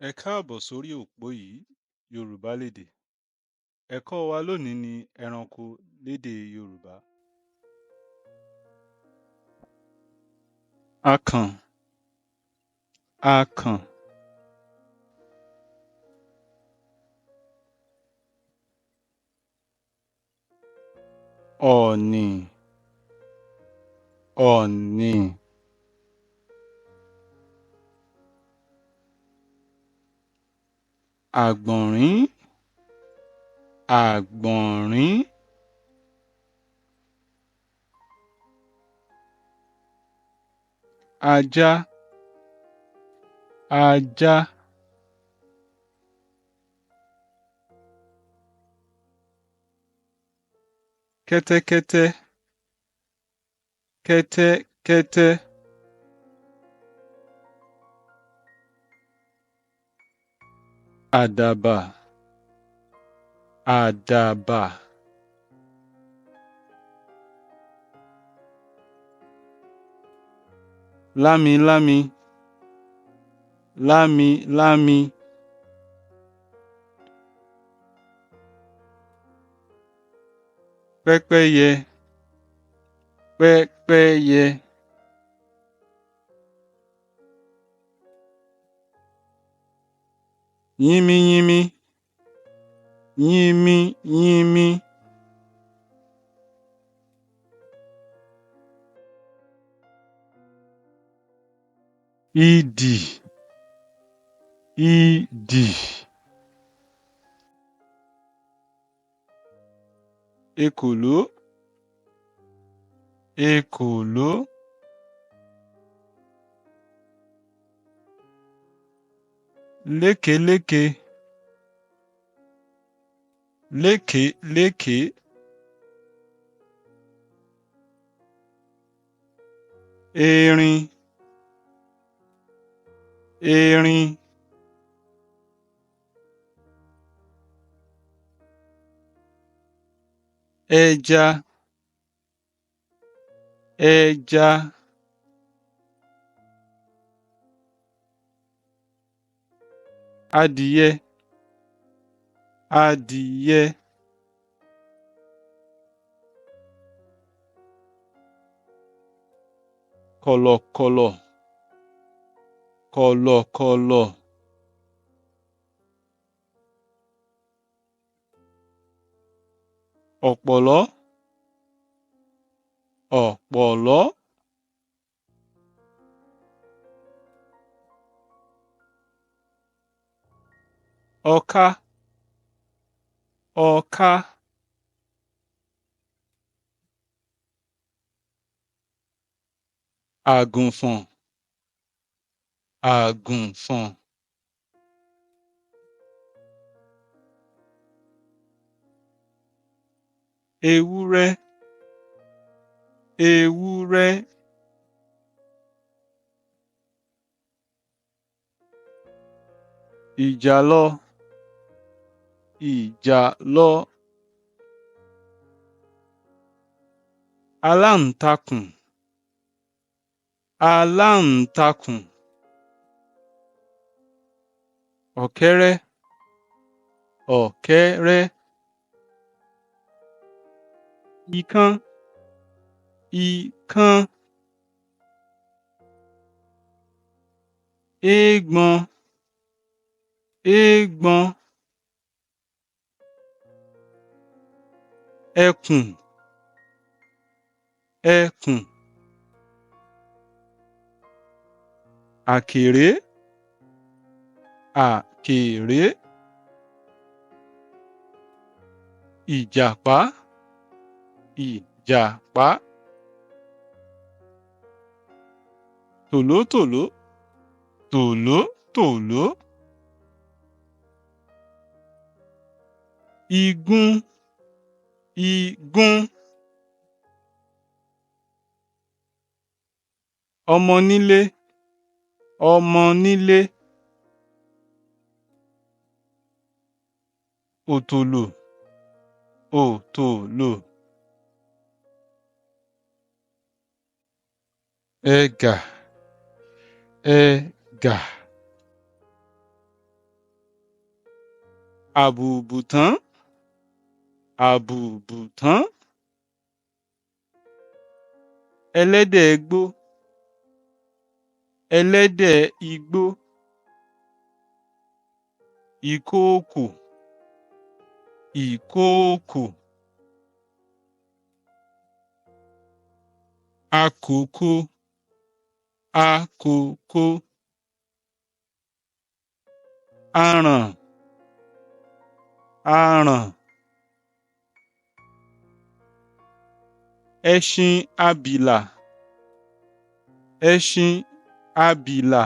Ẹ káàbọ̀ sórí òpó yìí, Yorùbá lédè. Ẹ̀kọ́ wa lónìí ni ẹranko lédè Yorùbá. Akàn, akàn. Ọ̀ọ̀nì, ọ̀ọ̀nì. Àgbọ̀nrín, àgbọ̀nrín. Ajá, ajá. Kẹ́tẹ́kẹ́tẹ́, kẹ́tẹ́kẹ́tẹ́. Àdàbà, àdàbà. Lámilámi, lámilámi. Pẹ́pẹ́yẹ, pẹ́pẹ́yẹ. Yínmíyínmí, yínmíyínmí. Idì, idì. Ekòló, ekòló. Lékeléke, lékeléke. Erin, erin. Ẹja, ẹja. Adìyẹ, adìyẹ. Kọ̀lọ̀kọ̀lọ̀, kọ̀lọ̀kọ̀lọ̀. Ọ̀pọ̀lọ́, ọ̀pọ̀lọ́. Ọká, ọká. Àgùnfọ̀n, àgùnfọ̀n. Ewúrẹ́, ewúrẹ́. Ìjàlọ, ìjàlọ. Aláǹtakùn, aláǹtakùn. Ọ̀kẹ́rẹ́, ọ̀kẹ́rẹ́. Ikán, ikán. Éégbọn, éégbọn. Ẹkùn, ẹkùn. Àkèré, àkèré. Ìjàpá, ìjàpá. Tòlótòló, tòlótòló. Igún, igún. Ọmọnílé, ọmọnílé. Òtòlò, òtòlò. Ẹgà, ẹgà. àbùbùtán, àbùbùtán. Ẹlẹ́dẹ̀ igbó, ẹlẹ́dẹ̀ igbó. Ìkookò, ìkookò. Àkòko, àkòko. Aràn, aràn. Ẹṣin abìlà, ẹṣin abìlà.